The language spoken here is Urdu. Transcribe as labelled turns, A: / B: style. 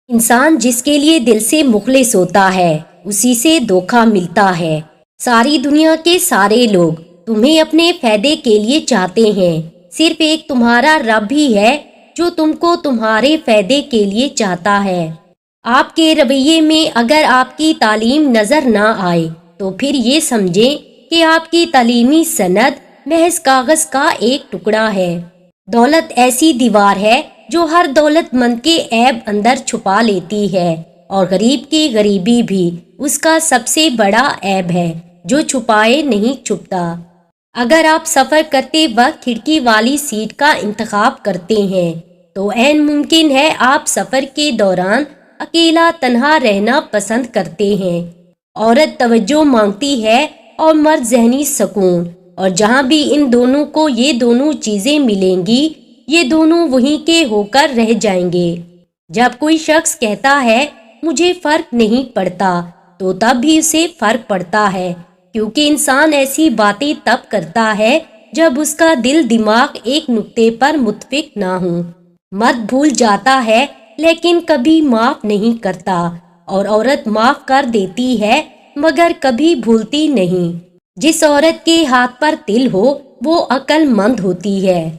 A: انسان جس کے لیے دل سے مخلص ہوتا ہے اسی سے دھوکہ ملتا ہے۔ ساری دنیا کے سارے لوگ تمہیں اپنے فائدے کے لیے چاہتے ہیں، صرف ایک تمہارا رب ہی ہے جو تم کو تمہارے فائدے کے لیے چاہتا ہے۔ آپ کے رویے میں اگر آپ کی تعلیم نظر نہ آئے تو پھر یہ سمجھیں کہ آپ کی تعلیمی سند محض کاغذ کا ایک ٹکڑا ہے۔ دولت ایسی دیوار ہے جو ہر دولت مند کے عیب اندر چھپا لیتی ہے، اور غریب کی غریبی بھی اس کا سب سے بڑا عیب ہے جو چھپائے نہیں چھپتا۔ اگر آپ سفر کرتے وقت کھڑکی والی سیٹ کا انتخاب کرتے ہیں تو عین ممکن ہے آپ سفر کے دوران اکیلا تنہا رہنا پسند کرتے ہیں۔ عورت توجہ مانگتی ہے اور مرد ذہنی سکون، اور جہاں بھی ان دونوں کو یہ دونوں چیزیں ملیں گی یہ دونوں وہیں کے ہو کر رہ جائیں گے۔ جب کوئی شخص کہتا ہے مجھے فرق نہیں پڑتا تو تب بھی اسے فرق پڑتا ہے، کیونکہ انسان ایسی باتیں تب کرتا ہے جب اس کا دل دماغ ایک نقطے پر متفق نہ ہو۔ مرد بھول جاتا ہے لیکن کبھی معاف نہیں کرتا، اور عورت معاف کر دیتی ہے مگر کبھی بھولتی نہیں۔ جس عورت کے ہاتھ پر تل ہو وہ عقل مند ہوتی ہے۔